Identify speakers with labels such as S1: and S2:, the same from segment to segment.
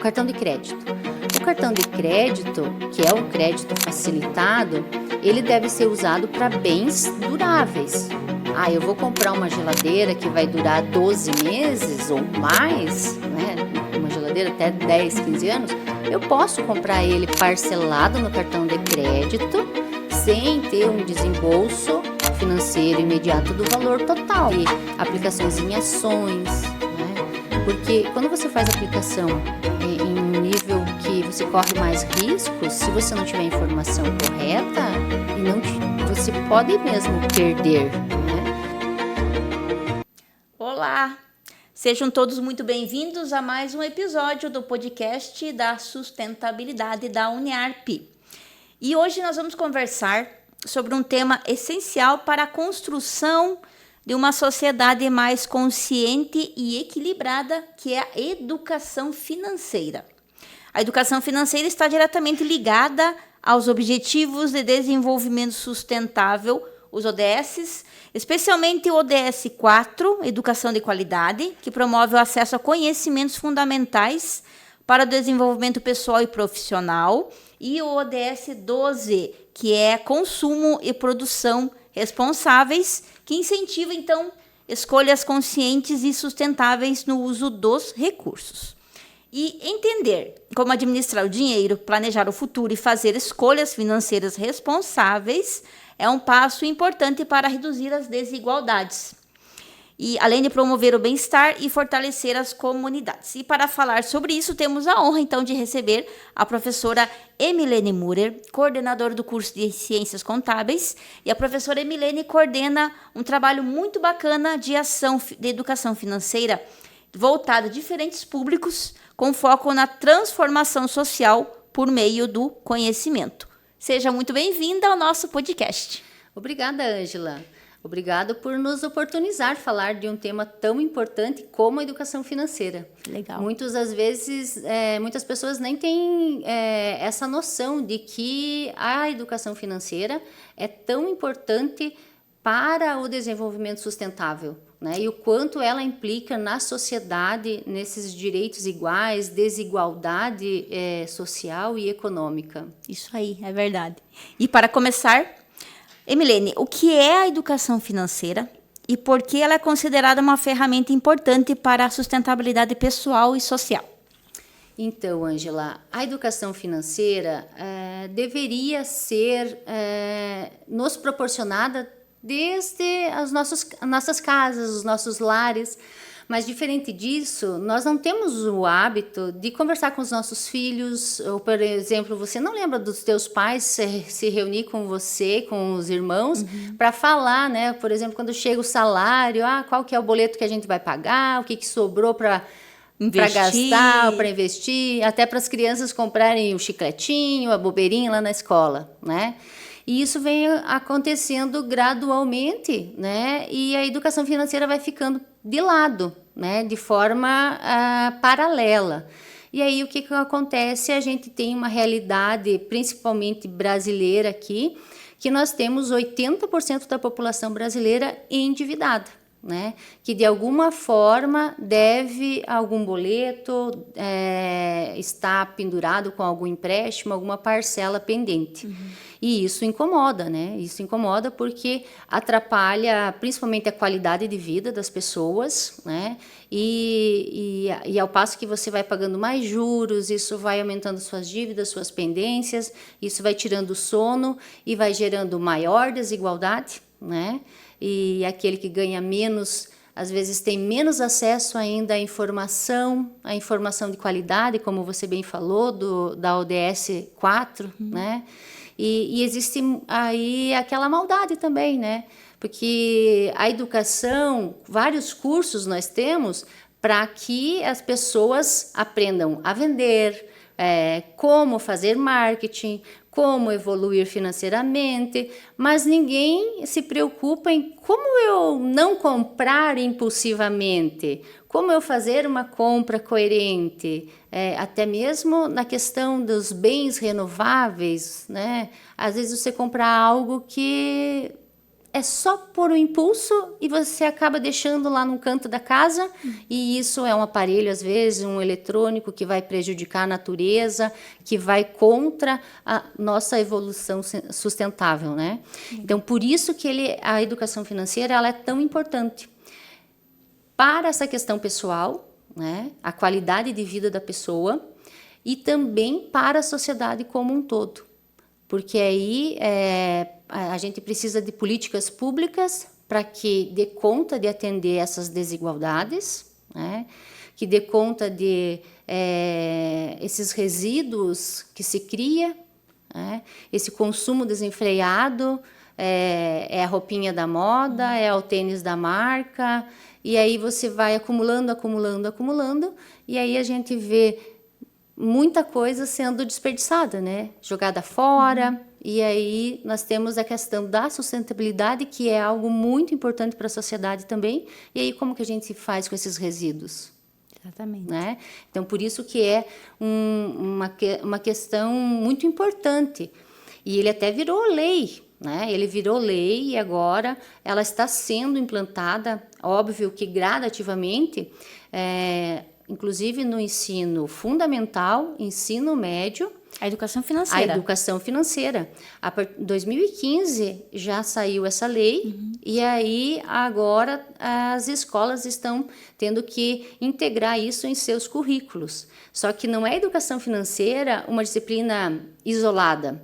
S1: Cartão de crédito. O cartão de crédito, que é um crédito facilitado, ele deve ser usado para bens duráveis. Eu vou comprar uma geladeira que vai durar 12 meses ou mais, né? Uma geladeira até 10, 15 anos. Eu posso comprar ele parcelado no cartão de crédito, sem ter um desembolso financeiro imediato do valor total. E aplicações em ações, né? Porque quando você faz aplicação em um nível que você corre mais riscos, se você não tiver a informação correta, você pode mesmo perder, né?
S2: Olá! Sejam todos muito bem-vindos a mais um episódio do podcast da sustentabilidade da Uniarp. E hoje nós vamos conversar sobre um tema essencial para a construção de uma sociedade mais consciente e equilibrada, que é a educação financeira. A educação financeira está diretamente ligada aos Objetivos de Desenvolvimento Sustentável, os ODS, especialmente o ODS 4, Educação de Qualidade, que promove o acesso a conhecimentos fundamentais para o desenvolvimento pessoal e profissional, e o ODS 12, que é Consumo e Produção Responsáveis, que incentiva, então, escolhas conscientes e sustentáveis no uso dos recursos. E entender como administrar o dinheiro, planejar o futuro e fazer escolhas financeiras responsáveis é um passo importante para reduzir as desigualdades. E além de promover o bem-estar e fortalecer as comunidades. E para falar sobre isso, temos a honra, então, de receber a professora Emilene Murer, coordenadora do curso de Ciências Contábeis. E a professora Emilene coordena um trabalho muito bacana de ação de educação financeira voltada a diferentes públicos, com foco na transformação social por meio do conhecimento. Seja muito bem-vinda ao nosso podcast.
S1: Obrigada, Ângela. Obrigado por nos oportunizar falar de um tema tão importante como a educação financeira.
S2: Legal.
S1: Muitas pessoas nem têm essa noção de que a educação financeira é tão importante para o desenvolvimento sustentável, né? E o quanto ela implica na sociedade, nesses direitos iguais, desigualdade social e econômica.
S2: Isso aí, é verdade. E para começar, Emilene, o que é a educação financeira e por que ela é considerada uma ferramenta importante para a sustentabilidade pessoal e social?
S1: Então, Ângela, a educação financeira deveria ser nos proporcionada desde as nossas casas, os nossos lares. Mas, diferente disso, nós não temos o hábito de conversar com os nossos filhos, ou, por exemplo, você não lembra dos teus pais se reunir com você, com os irmãos, para falar, né? Por exemplo, quando chega o salário, qual que é o boleto que a gente vai pagar, o que sobrou para gastar, para investir, até para as crianças comprarem o chicletinho, a bobeirinha lá na escola, né? E isso vem acontecendo gradualmente, né? E a educação financeira vai ficando de lado, né? De forma paralela. E aí o que acontece? A gente tem uma realidade, principalmente brasileira aqui, que nós temos 80% da população brasileira endividada, né? Que de alguma forma deve algum boleto, está pendurado com algum empréstimo, alguma parcela pendente. E isso incomoda, né? Isso incomoda porque atrapalha principalmente a qualidade de vida das pessoas, né? E ao passo que você vai pagando mais juros, isso vai aumentando suas dívidas, suas pendências, isso vai tirando o sono e vai gerando maior desigualdade, né? E aquele que ganha menos, às vezes tem menos acesso ainda à informação de qualidade, como você bem falou, da ODS 4, né? E existe aí aquela maldade também, né? Porque a educação, vários cursos nós temos para que as pessoas aprendam a vender, como fazer marketing, como evoluir financeiramente, mas ninguém se preocupa em como eu não comprar impulsivamente, como eu fazer uma compra coerente, até mesmo na questão dos bens renováveis, né? Às vezes você compra algo que é só por um impulso e você acaba deixando lá no canto da casa, e isso é um aparelho, às vezes, um eletrônico que vai prejudicar a natureza, que vai contra a nossa evolução sustentável, né? Então, por isso que a educação financeira ela é tão importante para essa questão pessoal, né? A qualidade de vida da pessoa, e também para a sociedade como um todo. Porque aí a gente precisa de políticas públicas para que dê conta de atender essas desigualdades, né? Que dê conta de esses resíduos que se cria, né? Esse consumo desenfreado, é a roupinha da moda, é o tênis da marca, e aí você vai acumulando, e aí a gente vê muita coisa sendo desperdiçada, né? Jogada fora. E aí nós temos a questão da sustentabilidade, que é algo muito importante para a sociedade também. E aí como que a gente faz com esses resíduos?
S2: Exatamente.
S1: Né? Então, por isso que é uma questão muito importante. E ele até virou lei, né? Ele virou lei e agora ela está sendo implantada, óbvio que gradativamente, inclusive no ensino fundamental, ensino médio.
S2: A educação financeira.
S1: A educação financeira. Em 2015 já saiu essa lei, e aí agora as escolas estão tendo que integrar isso em seus currículos. Só que não é educação financeira uma disciplina isolada.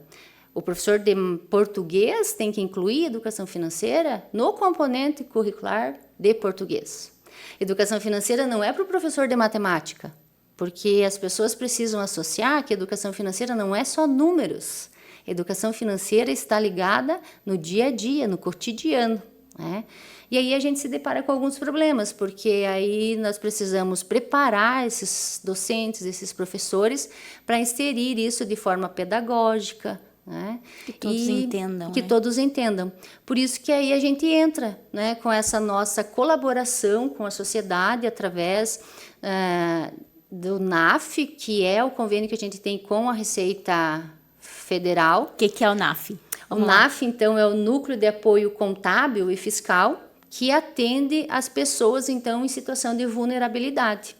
S1: O professor de português tem que incluir educação financeira no componente curricular de português. Educação financeira não é para o professor de matemática, porque as pessoas precisam associar que educação financeira não é só números. Educação financeira está ligada no dia a dia, no cotidiano, né? E aí a gente se depara com alguns problemas, porque aí nós precisamos preparar esses docentes, esses professores, para inserir isso de forma pedagógica, né?
S2: Que todos entendam.
S1: Que todos entendam. Por isso que aí a gente entra, né, com essa nossa colaboração com a sociedade através do NAF, que é o convênio que a gente tem com a Receita Federal.
S2: O que é o NAF?
S1: O NAF, então, é o Núcleo de Apoio Contábil e Fiscal, que atende as pessoas, então, em situação de vulnerabilidade.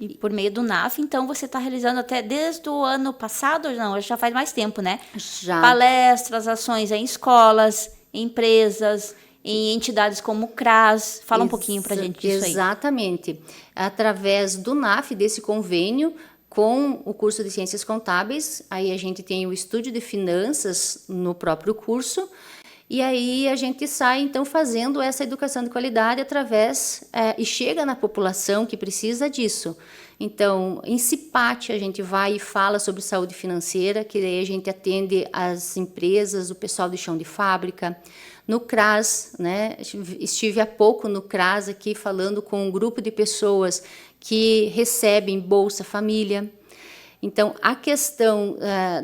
S2: E por meio do NAF, então, você está realizando até desde o ano passado, não, já faz mais tempo, né?
S1: Já.
S2: Palestras, ações em escolas, empresas, em entidades como o CRAS. Fala um pouquinho para a gente disso aí.
S1: Exatamente. Através do NAF, desse convênio, com o curso de Ciências Contábeis, aí a gente tem o Estúdio de Finanças no próprio curso, e aí a gente sai, então, fazendo essa educação de qualidade através, e chega na população que precisa disso. Então, em CIPAT, a gente vai e fala sobre saúde financeira, que aí a gente atende as empresas, o pessoal de chão de fábrica. No CRAS, né? Estive há pouco no CRAS aqui falando com um grupo de pessoas que recebem Bolsa Família. Então, a questão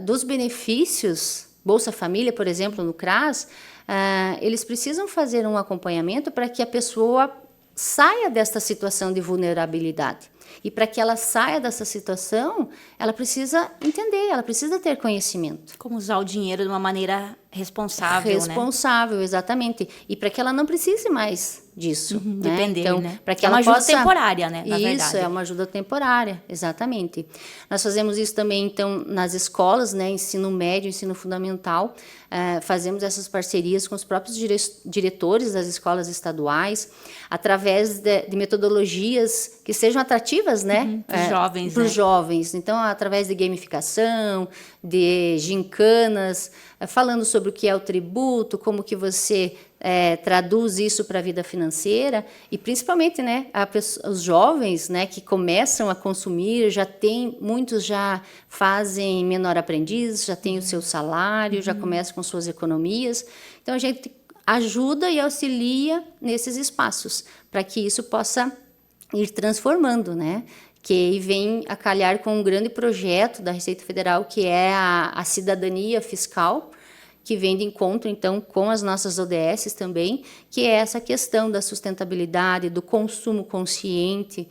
S1: dos benefícios, Bolsa Família, por exemplo, no CRAS, eles precisam fazer um acompanhamento para que a pessoa saia desta situação de vulnerabilidade. E para que ela saia dessa situação, ela precisa entender, ela precisa ter conhecimento.
S2: Como usar o dinheiro de uma maneira responsável,
S1: Responsável, né? Exatamente. E para que ela não precise mais disso. Né?
S2: Depender,
S1: então,
S2: né?
S1: Para que
S2: é
S1: ela
S2: uma ajuda
S1: possa...
S2: temporária, né? Na
S1: isso,
S2: verdade.
S1: É uma ajuda temporária, exatamente. Nós fazemos isso também, então, nas escolas, né? Ensino médio, ensino fundamental. Fazemos essas parcerias com os próprios diretores das escolas estaduais, através de metodologias que sejam atrativas, né?
S2: Para os jovens,
S1: Para os jovens. Então, através de gamificação, de gincanas, falando sobre o que é o tributo, como que você traduz isso para a vida financeira, e principalmente, né, os jovens, né, que começam a consumir, muitos já fazem menor aprendiz, já têm o seu salário, já começam com suas economias. Então, a gente ajuda e auxilia nesses espaços, para que isso possa ir transformando, né? Que vem a calhar com um grande projeto da Receita Federal, que é a cidadania fiscal, que vem de encontro, então, com as nossas ODSs também, que é essa questão da sustentabilidade, do consumo consciente,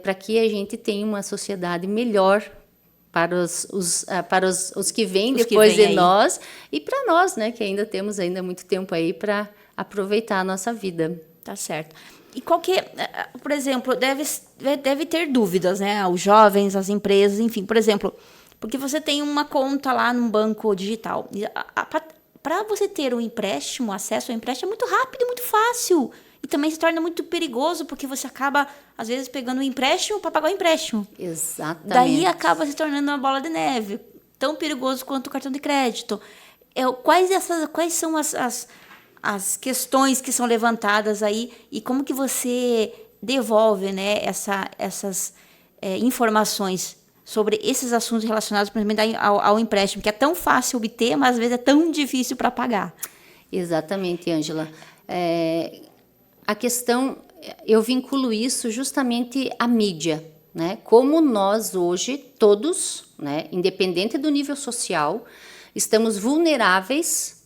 S1: para que a gente tenha uma sociedade melhor para os que vêm depois de nós, e para nós, né, que ainda temos muito tempo aí para aproveitar a nossa vida.
S2: Tá certo. E por exemplo, deve ter dúvidas, né? Os jovens, as empresas, enfim, por exemplo, porque você tem uma conta lá num banco digital. Para você ter um empréstimo, acesso ao empréstimo é muito rápido e muito fácil. E também se torna muito perigoso, porque você acaba, às vezes, pegando um empréstimo para pagar o empréstimo.
S1: Exatamente.
S2: Daí acaba se tornando uma bola de neve, tão perigoso quanto o cartão de crédito. Quais são as questões que são levantadas aí e como que você devolve, né, essas informações sobre esses assuntos relacionados, principalmente ao empréstimo, que é tão fácil obter, mas às vezes é tão difícil para pagar.
S1: Exatamente, Ângela. A questão, eu vinculo isso justamente à mídia, né? Como nós hoje, todos, né, independente do nível social, estamos vulneráveis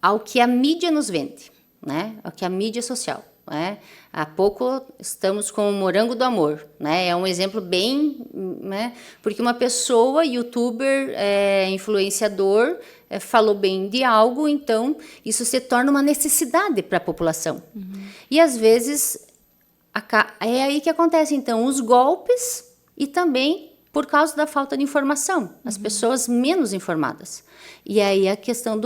S1: ao que a mídia nos vende, né? Ao que a mídia social, né? Há pouco estamos com o Morango do Amor, né? É um exemplo bem, né? Porque uma pessoa, youtuber, influenciador, falou bem de algo, então isso se torna uma necessidade para a população. E às vezes é aí que acontece então os golpes e também por causa da falta de informação, as pessoas menos informadas. E aí a questão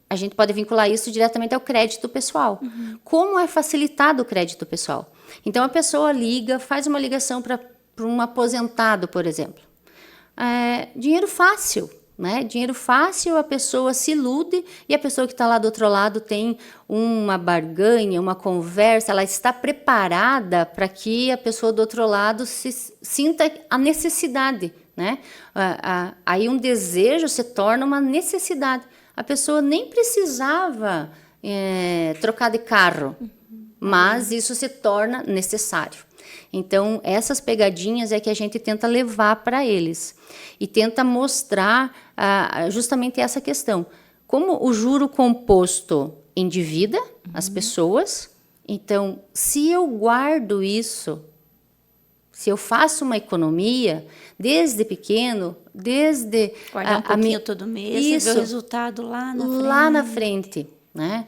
S1: a gente pode vincular isso diretamente ao crédito pessoal. Como é facilitado o crédito pessoal? Então, a pessoa liga, faz uma ligação para um aposentado, por exemplo. Dinheiro fácil, né? Dinheiro fácil, a pessoa se ilude e a pessoa que está lá do outro lado tem uma barganha, uma conversa, ela está preparada para que a pessoa do outro lado sinta a necessidade, né? Aí um desejo se torna uma necessidade. A pessoa nem precisava trocar de carro, mas isso se torna necessário. Então, essas pegadinhas é que a gente tenta levar para eles e tenta mostrar justamente essa questão. Como o juro composto endivida as pessoas, então, se eu guardo isso, se eu faço uma economia desde pequeno,
S2: guardar um pouquinho todo mês,
S1: isso,
S2: ver o resultado
S1: lá na frente, né?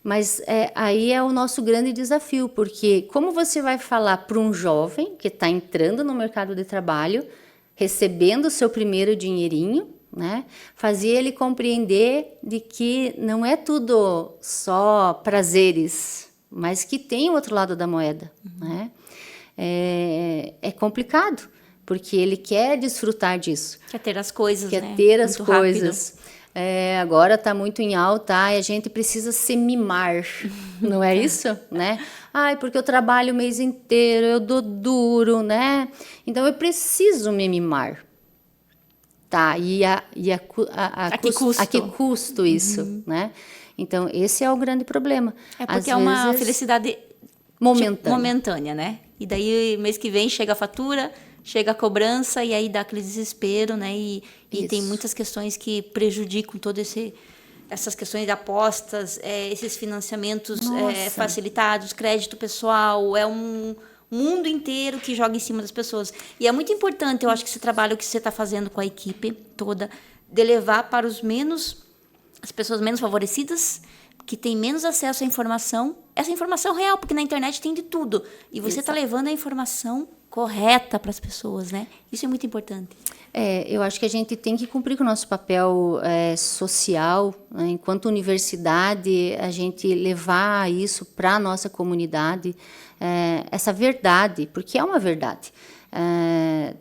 S1: Mas aí é o nosso grande desafio, porque como você vai falar para um jovem que está entrando no mercado de trabalho, recebendo o seu primeiro dinheirinho, né? Fazer ele compreender de que não é tudo só prazeres, mas que tem o outro lado da moeda, né? É complicado, porque ele quer desfrutar disso.
S2: Quer ter as coisas,
S1: quer
S2: né?
S1: ter as
S2: muito
S1: coisas. Agora está muito em alta, e a gente precisa se mimar, não é isso? Né? Porque eu trabalho o mês inteiro, eu dou duro, né? Então eu preciso me mimar. Tá, a que custo isso, né? Então esse é o grande problema.
S2: Porque é uma felicidade momentânea, né? E daí, mês que vem, chega a fatura, chega a cobrança, e aí dá aquele desespero, né? E tem muitas questões que prejudicam essas questões de apostas, esses financiamentos facilitados, crédito pessoal, é um mundo inteiro que joga em cima das pessoas. E é muito importante, eu acho que esse trabalho que você está fazendo com a equipe toda, de levar para as pessoas menos favorecidas, que têm menos acesso à informação, essa informação real, porque na internet tem de tudo. E você está levando a informação correta para as pessoas, né? Isso é muito importante.
S1: Eu acho que a gente tem que cumprir com o nosso papel social, né? Enquanto universidade, a gente levar isso para a nossa comunidade, essa verdade, porque é uma verdade.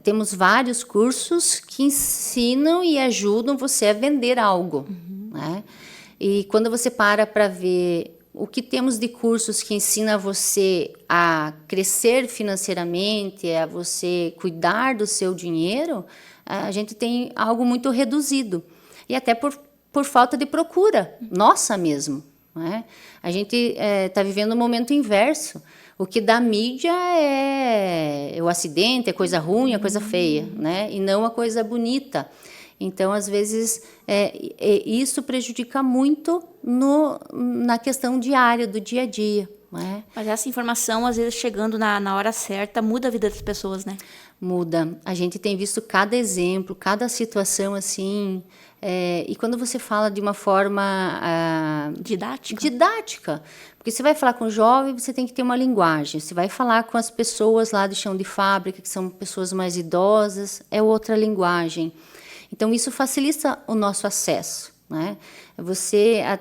S1: Temos vários cursos que ensinam e ajudam você a vender algo, né? E quando você para ver o que temos de cursos que ensina você a crescer financeiramente, a você cuidar do seu dinheiro, a gente tem algo muito reduzido. E até por falta de procura, nossa mesmo, né? A gente está vivendo um momento inverso. O que dá mídia é o acidente, é coisa ruim, é coisa feia, né? E não a coisa bonita. Então, às vezes, isso prejudica muito na questão diária, do dia a dia. Né?
S2: Mas essa informação, às vezes, chegando na hora certa, muda a vida das pessoas, né?
S1: Muda. A gente tem visto cada exemplo, cada situação assim. E quando você fala de uma forma didática, porque você vai falar com o jovem, você tem que ter uma linguagem. Você vai falar com as pessoas lá do chão de fábrica, que são pessoas mais idosas, é outra linguagem. Então, isso facilita o nosso acesso, né?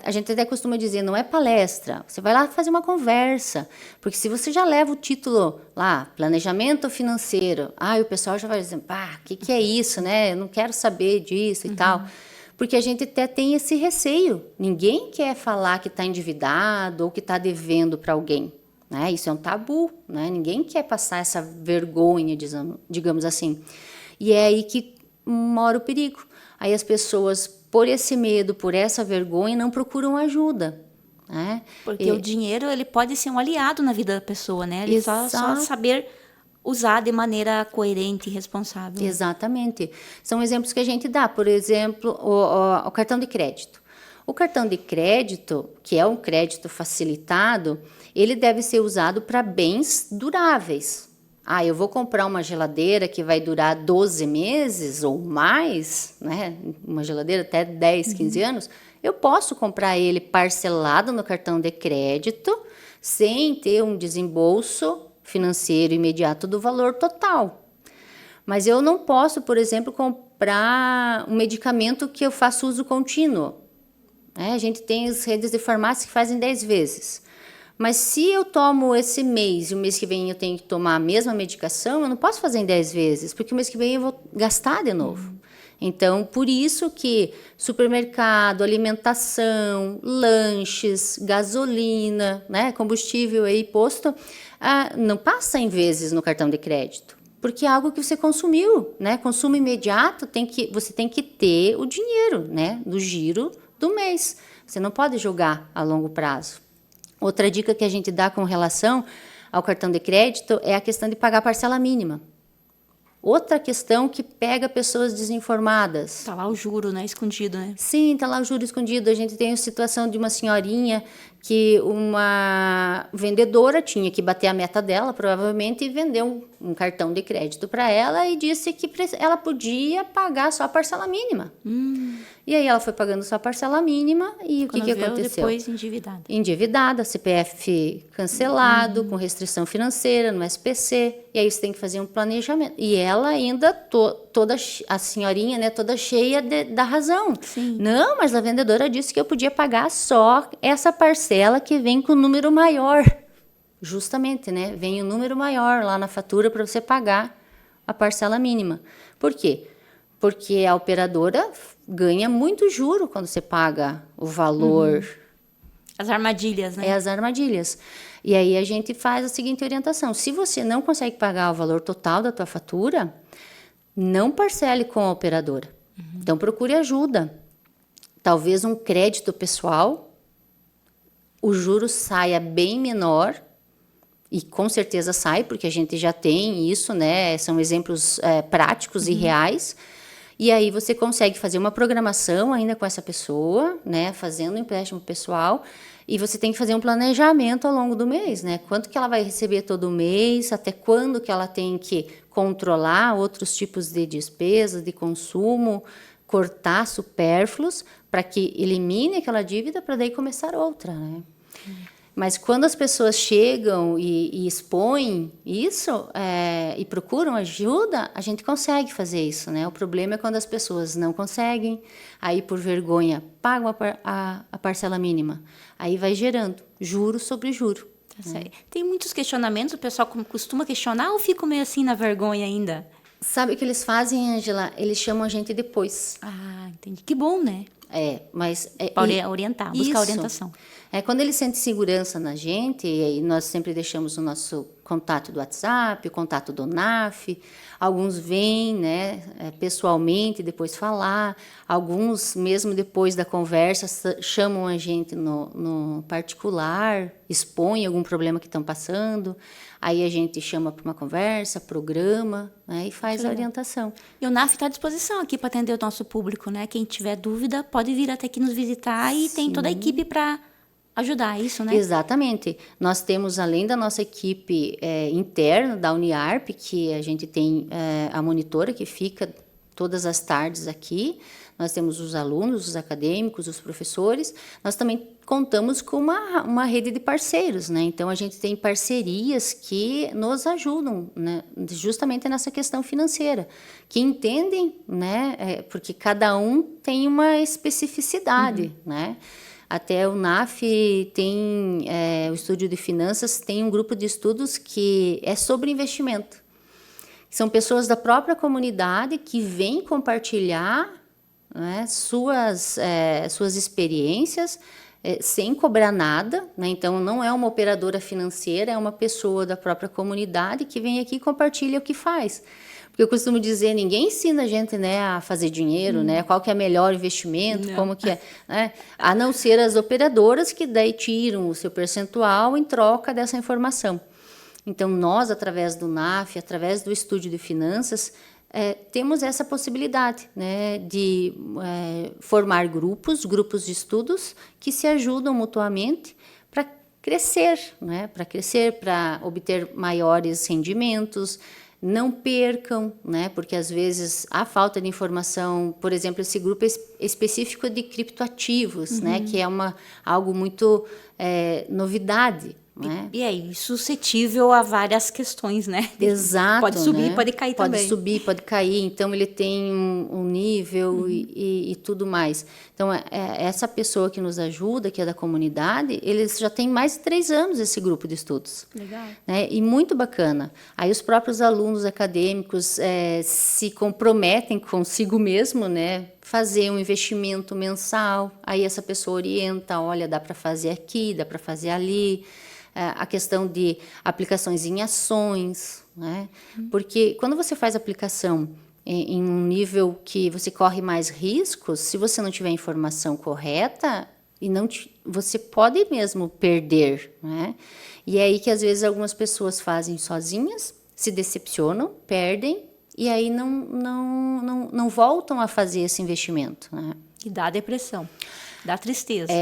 S1: A gente até costuma dizer, não é palestra, você vai lá fazer uma conversa, porque se você já leva o título lá, planejamento financeiro, o pessoal já vai dizer, o que é isso, né? Eu não quero saber disso e tal, porque a gente até tem esse receio, ninguém quer falar que está endividado ou que está devendo para alguém, né? Isso é um tabu, né? Ninguém quer passar essa vergonha, digamos assim, e é aí que mora o perigo. Aí as pessoas, por esse medo, por essa vergonha, não procuram ajuda, né?
S2: Porque o dinheiro, ele pode ser um aliado na vida da pessoa, né? Ele só saber usar de maneira coerente e responsável.
S1: Exatamente. São exemplos que a gente dá. Por exemplo, o cartão de crédito. O cartão de crédito, que é um crédito facilitado, ele deve ser usado para bens duráveis. Eu vou comprar uma geladeira que vai durar 12 meses ou mais, né? Uma geladeira até 10, 15 anos. Eu posso comprar ele parcelado no cartão de crédito, sem ter um desembolso financeiro imediato do valor total. Mas eu não posso, por exemplo, comprar um medicamento que eu faço uso contínuo. A gente tem as redes de farmácia que fazem 10 vezes. Mas se eu tomo esse mês e o mês que vem eu tenho que tomar a mesma medicação, eu não posso fazer em 10 vezes, porque o mês que vem eu vou gastar de novo. Então, por isso que supermercado, alimentação, lanches, gasolina, né, combustível aí posto, não passa em vezes no cartão de crédito. Porque é algo que você consumiu, né? Consumo imediato, você tem que ter o dinheiro, né, do giro do mês. Você não pode jogar a longo prazo. Outra dica que a gente dá com relação ao cartão de crédito é a questão de pagar a parcela mínima. Outra questão que pega pessoas desinformadas.
S2: Tá lá o juro, né? Escondido, né?
S1: Sim, tá lá o juro escondido. A gente tem a situação de uma senhorinha que uma vendedora tinha que bater a meta dela, provavelmente, e vendeu um cartão de crédito para ela e disse que ela podia pagar só a parcela mínima. E aí ela foi pagando só a parcela mínima e o que aconteceu?
S2: Depois endividada.
S1: Endividada, CPF cancelado, com restrição financeira no SPC, e aí você tem que fazer um planejamento. E ela ainda, toda a senhorinha, né, toda cheia da razão.
S2: Sim.
S1: Não, mas a vendedora disse que eu podia pagar só essa parcela que vem com o número maior. Justamente, né? Vem o número maior lá na fatura para você pagar a parcela mínima. Por quê? Porque a operadora ganha muito juro quando você paga o valor.
S2: As armadilhas, né?
S1: As armadilhas. E aí a gente faz a seguinte orientação. Se você não consegue pagar o valor total da tua fatura, não parcele com a operadora. Então procure ajuda. Talvez um crédito pessoal, o juro saia bem menor, e com certeza sai, porque a gente já tem isso, né? São exemplos práticos e reais. E aí você consegue fazer uma programação ainda com essa pessoa, né? Fazendo um empréstimo pessoal. E você tem que fazer um planejamento ao longo do mês, né? Quanto que ela vai receber todo mês, até quando que ela tem que controlar outros tipos de despesas, de consumo, cortar supérfluos, para que elimine aquela dívida, para daí começar outra, né? Mas quando as pessoas chegam e expõem isso e procuram ajuda, a gente consegue fazer isso, né? O problema é quando as pessoas não conseguem, aí por vergonha pagam a parcela mínima. Aí vai gerando juro sobre juro.
S2: Tem muitos questionamentos, o pessoal costuma questionar ou fica meio assim na vergonha ainda?
S1: Sabe o que eles fazem, Ângela? Eles chamam a gente depois.
S2: Entendi. Que bom, né?
S1: Mas...
S2: Para orientar, buscar orientação.
S1: Quando eles sentem segurança na gente, e aí nós sempre deixamos o nosso contato do WhatsApp, o contato do NAF, alguns vêm, né, pessoalmente, depois falar, alguns, mesmo depois da conversa, chamam a gente no particular, expõem algum problema que estão passando, aí a gente chama para uma conversa, programa, né, e faz a orientação.
S2: E o NAF está à disposição aqui para atender o nosso público, né? Quem tiver dúvida pode vir até aqui nos visitar e tem toda a equipe para ajudar, é isso, né?
S1: Exatamente. Nós temos, além da nossa equipe interna da Uniarp, que a gente tem a monitora que fica todas as tardes aqui, nós temos os alunos, os acadêmicos, os professores, nós também contamos com uma rede de parceiros, né? Então, a gente tem parcerias que nos ajudam, né? Justamente nessa questão financeira, que entendem, né? Porque cada um tem uma especificidade, né? Até o NAF tem, o Estúdio de Finanças tem um grupo de estudos que é sobre investimento. São pessoas da própria comunidade que vêm compartilhar, né, suas experiências sem cobrar nada, né? Então, não é uma operadora financeira, é uma pessoa da própria comunidade que vem aqui e compartilha o que faz. Porque eu costumo dizer, ninguém ensina a gente, né, a fazer dinheiro, né, qual que é o melhor investimento, não. Como que é, né, a não ser as operadoras que daí tiram o seu percentual em troca dessa informação. Então, nós, através do NAF, através do Estúdio de Finanças, temos essa possibilidade, né, de formar grupos de estudos que se ajudam mutuamente para crescer, né, para obter maiores rendimentos. Não percam, né, porque às vezes há falta de informação, por exemplo, esse grupo específico de criptoativos, né, que é algo muito novidade. Né?
S2: E aí, suscetível a várias questões, né?
S1: Exato.
S2: Pode subir,
S1: né?
S2: Pode cair também.
S1: Pode subir, pode cair. Então, ele tem um nível e tudo mais. Então, essa pessoa que nos ajuda, que é da comunidade, eles já têm mais de 3 anos esse grupo de estudos.
S2: Legal.
S1: Né? E muito bacana. Aí, os próprios alunos acadêmicos se comprometem consigo mesmo, né? Fazer um investimento mensal. Aí, essa pessoa orienta, olha, dá para fazer aqui, dá para fazer ali. A questão de aplicações em ações, né? Porque quando você faz aplicação em um nível que você corre mais riscos, se você não tiver a informação correta, você pode mesmo perder, né? E é aí que às vezes algumas pessoas fazem sozinhas, se decepcionam, perdem e aí não voltam a fazer esse investimento, né?
S2: E dá depressão. Dá tristeza,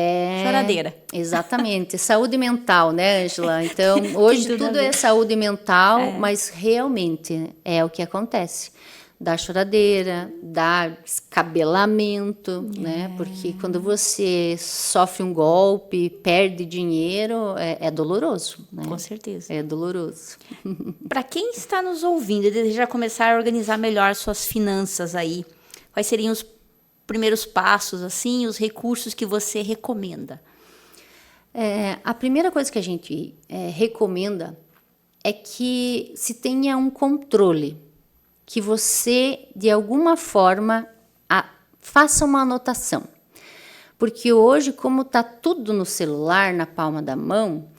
S2: choradeira.
S1: Exatamente, saúde mental, né, Ângela? Então, hoje tudo é saúde mental, mas realmente é o que acontece. Dá choradeira, dá descabelamento, né? Porque quando você sofre um golpe, perde dinheiro, é doloroso, né?
S2: Com certeza.
S1: É doloroso.
S2: Para quem está nos ouvindo e deseja começar a organizar melhor suas finanças aí, quais seriam os primeiros passos, assim, os recursos que você recomenda?
S1: A primeira coisa que a gente recomenda é que se tenha um controle, que você, de alguma forma, faça uma anotação. Porque hoje, como está tudo no celular, na palma da mão,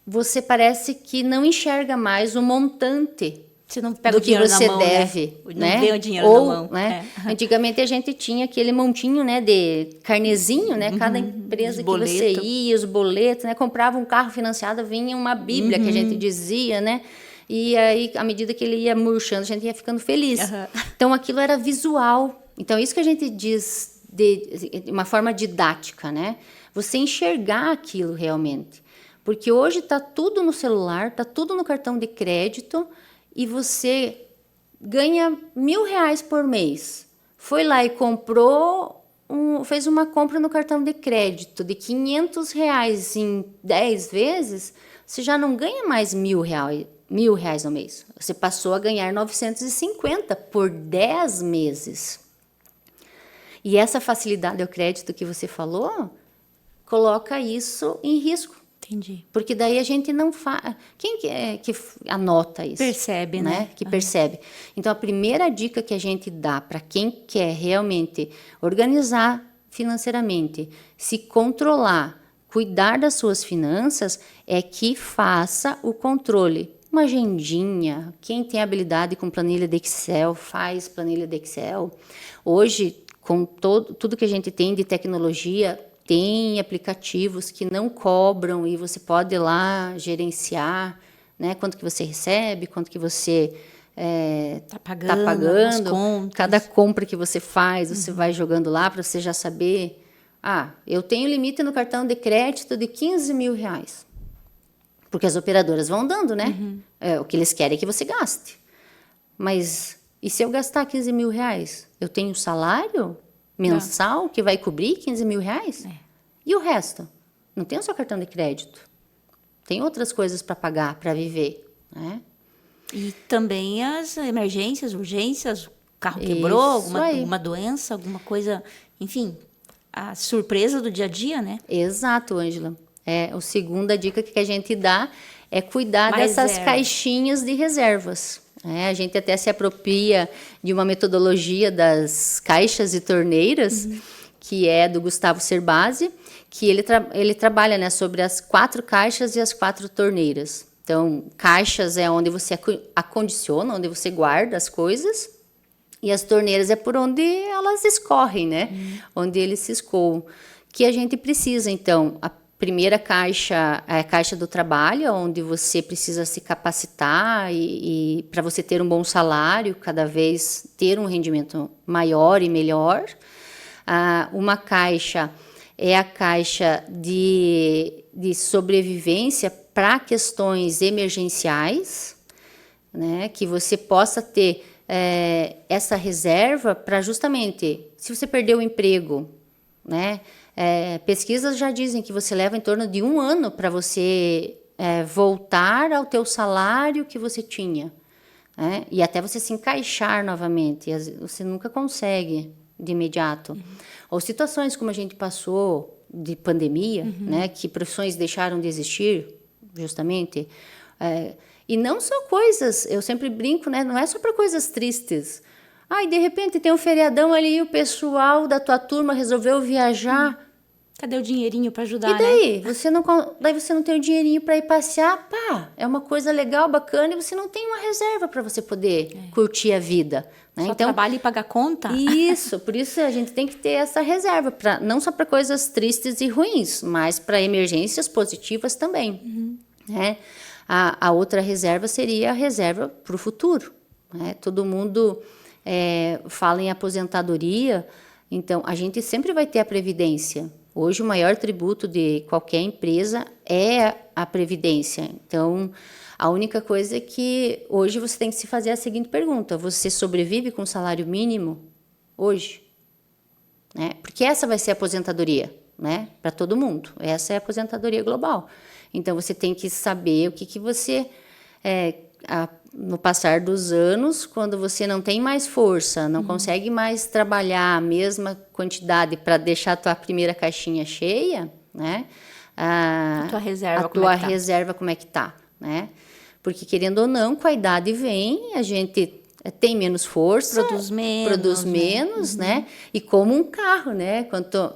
S1: você parece que não enxerga mais o montante
S2: Você não pega
S1: do
S2: o dinheiro
S1: que você
S2: na mão,
S1: deve,
S2: né? Não
S1: né?
S2: vê o dinheiro
S1: Ou,
S2: na mão.
S1: Né? Antigamente a gente tinha aquele montinho, né, de carnezinho, né? Cada empresa que você ia, os boletos, né? Comprava um carro financiado, vinha uma bíblia que a gente dizia, né? E aí, à medida que ele ia murchando, a gente ia ficando feliz. Então, aquilo era visual. Então, isso que a gente diz de uma forma didática, né? Você enxergar aquilo realmente. Porque hoje está tudo no celular, está tudo no cartão de crédito, e você ganha R$1.000 por mês. Foi lá e fez uma compra no cartão de crédito de R$500 em 10 vezes, você já não ganha mais R$1.000 no mês. Você passou a ganhar 950 por 10 meses. E essa facilidade ao crédito que você falou, coloca isso em risco.
S2: Entendi.
S1: Porque daí a gente não faz. Quem que anota isso?
S2: Percebe, né?
S1: Que percebe. Então, a primeira dica que a gente dá para quem quer realmente organizar financeiramente, se controlar, cuidar das suas finanças, é que faça o controle. Uma agendinha. Quem tem habilidade com planilha de Excel, faz planilha de Excel. Hoje, com tudo que a gente tem de tecnologia, tem aplicativos que não cobram e você pode ir lá gerenciar, né, quanto que você recebe, quanto que você
S2: tá pagando,
S1: cada compra que você faz, você vai jogando lá para você já saber Eu tenho limite no cartão de crédito de 15 mil reais. Porque as operadoras vão dando, né? O que eles querem é que você gaste. Mas e se eu gastar 15 mil reais? Eu tenho salário mensal que vai cobrir 15 mil reais? E o resto? Não tem o seu cartão de crédito. Tem outras coisas para pagar, para viver, né?
S2: E também as emergências, urgências, o carro quebrou, alguma doença, alguma coisa, enfim, a surpresa do dia a dia, né?
S1: Exato, Ângela. A segunda dica que a gente dá é cuidar dessas caixinhas de reservas. A gente até se apropria de uma metodologia das caixas e torneiras, que é do Gustavo Cerbasi, que ele trabalha, né, sobre as 4 caixas e as 4 torneiras. Então, caixas é onde você acondiciona, onde você guarda as coisas, e as torneiras é por onde elas escorrem, né? Onde eles se escoam. Que a gente precisa, então, a primeira caixa é a caixa do trabalho, onde você precisa se capacitar e para você ter um bom salário, cada vez ter um rendimento maior e melhor. Uma caixa é a caixa de sobrevivência para questões emergenciais, né? Que você possa ter essa reserva para justamente, se você perdeu o emprego, né? Pesquisas já dizem que você leva em torno de 1 ano para você voltar ao teu salário que você tinha, né? E até você se encaixar novamente. Você nunca consegue de imediato. Ou situações como a gente passou de pandemia, né? Que profissões deixaram de existir, justamente. E não só coisas, eu sempre brinco, né? Não é só para coisas tristes. E de repente tem um feriadão ali e o pessoal da tua turma resolveu viajar.
S2: Cadê o dinheirinho para ajudar,
S1: e daí?
S2: né?
S1: Daí você não tem o dinheirinho para ir passear. É uma coisa legal, bacana, e você não tem uma reserva para você poder curtir a vida. Né?
S2: Só
S1: então,
S2: trabalha e paga conta?
S1: Isso, por isso a gente tem que ter essa reserva, não só para coisas tristes e ruins, mas para emergências positivas também. Né? A outra reserva seria a reserva para o futuro. Né? Todo mundo fala em aposentadoria, então a gente sempre vai ter a previdência. Hoje o maior tributo de qualquer empresa é a previdência. Então, a única coisa é que hoje você tem que se fazer a seguinte pergunta: você sobrevive com salário mínimo hoje? Né? Porque essa vai ser a aposentadoria, né? Para todo mundo. Essa é a aposentadoria global. Então, você tem que saber o que você... no passar dos anos, quando você não tem mais força, não consegue mais trabalhar a mesma quantidade para deixar a tua primeira caixinha cheia, né?
S2: A tua reserva,
S1: como é que tá, né? Porque, querendo ou não, com a idade vem, a gente tem menos força, produz menos, né? E como um carro, né?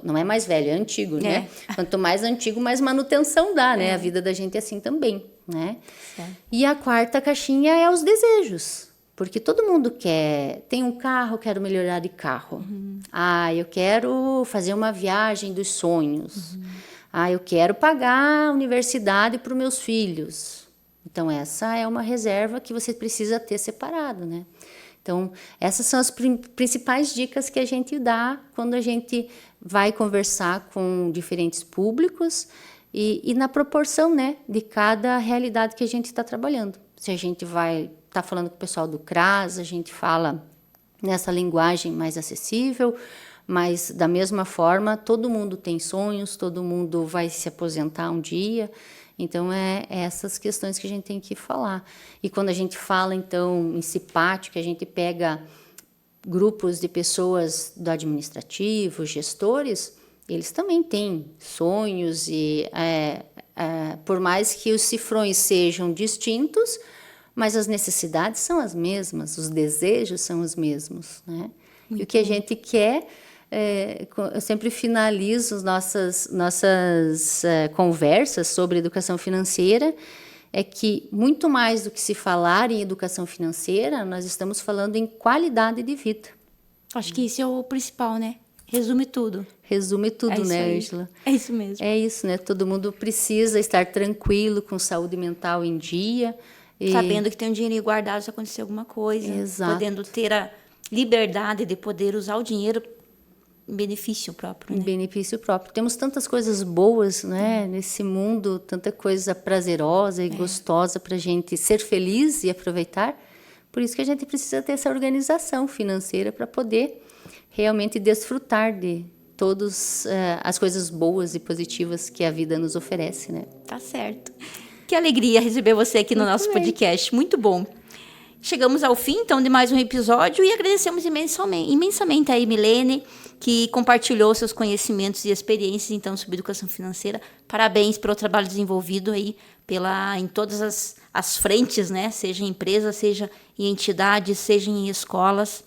S1: Não é mais velho, é antigo, né? Quanto mais antigo, mais manutenção dá, né? A vida da gente é assim também, né? E a 4ª caixinha é os desejos. Porque todo mundo tem um carro, quero melhorar de carro. Eu quero fazer uma viagem dos sonhos. Eu quero pagar a universidade para os meus filhos. Então, essa é uma reserva que você precisa ter separado, né? Então, essas são as principais dicas que a gente dá quando a gente vai conversar com diferentes públicos e na proporção, né, de cada realidade que a gente está trabalhando. Se a gente vai estar falando com o pessoal do CRAS, a gente fala nessa linguagem mais acessível, mas da mesma forma, todo mundo tem sonhos, todo mundo vai se aposentar um dia. Então, essas questões que a gente tem que falar. E quando a gente fala, então, em CIPAT, que a gente pega grupos de pessoas do administrativo, gestores, eles também têm sonhos e, por mais que os cifrões sejam distintos, mas as necessidades são as mesmas, os desejos são os mesmos, né? E o que a gente quer... eu sempre finalizo nossas conversas sobre educação financeira, é que muito mais do que se falar em educação financeira, nós estamos falando em qualidade de vida.
S2: Acho que isso é o principal, né? Resume tudo.
S1: Resume tudo, né, Ângela?
S2: É isso mesmo.
S1: É isso, né? Todo mundo precisa estar tranquilo, com saúde mental em dia.
S2: Sabendo que tem um dinheirinho guardado se acontecer alguma coisa.
S1: Exato.
S2: Podendo ter a liberdade de poder usar o dinheiro benefício próprio,
S1: Em
S2: né?
S1: benefício próprio. Temos tantas coisas boas, né, nesse mundo, tanta coisa prazerosa e gostosa para a gente ser feliz e aproveitar. Por isso que a gente precisa ter essa organização financeira para poder realmente desfrutar de todas as coisas boas e positivas que a vida nos oferece, né?
S2: Tá certo. Que alegria receber você aqui no nosso podcast. Muito bom. Chegamos ao fim, então, de mais um episódio e agradecemos imensamente a Emilene, que compartilhou seus conhecimentos e experiências, então, sobre educação financeira. Parabéns pelo trabalho desenvolvido aí em todas as frentes, né? Seja em empresa, seja em entidades, seja em escolas.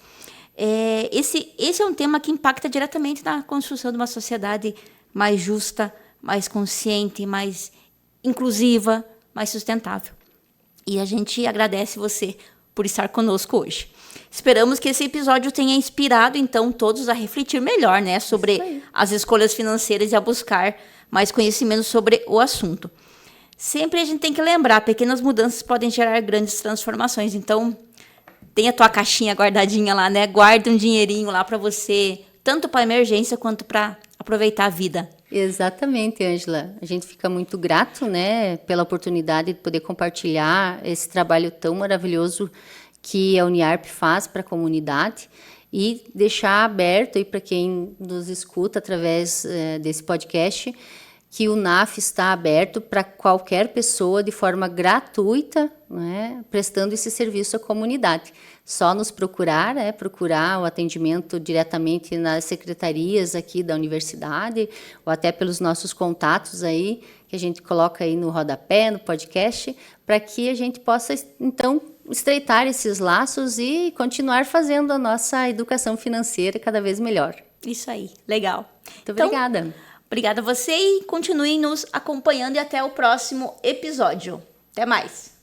S2: Esse é um tema que impacta diretamente na construção de uma sociedade mais justa, mais consciente, mais inclusiva, mais sustentável. E a gente agradece você por estar conosco hoje. Esperamos que esse episódio tenha inspirado, então, todos a refletir melhor, né, sobre as escolhas financeiras e a buscar mais conhecimento sobre o assunto. Sempre a gente tem que lembrar, pequenas mudanças podem gerar grandes transformações. Então, tem a tua caixinha guardadinha lá, né? Guarda um dinheirinho lá para você, tanto para emergência quanto para aproveitar a vida.
S1: Exatamente, Ângela. A gente fica muito grato, né, pela oportunidade de poder compartilhar esse trabalho tão maravilhoso que a Uniarp faz para a comunidade e deixar aberto aí para quem nos escuta através desse podcast que o NAF está aberto para qualquer pessoa de forma gratuita, né, prestando esse serviço à comunidade. Só nos procurar, procurar o atendimento diretamente nas secretarias aqui da universidade, ou até pelos nossos contatos aí, que a gente coloca aí no rodapé, no podcast, para que a gente possa, então, estreitar esses laços e continuar fazendo a nossa educação financeira cada vez melhor.
S2: Isso aí, legal.
S1: Muito obrigada.
S2: Obrigada a você e continue nos acompanhando e até o próximo episódio. Até mais!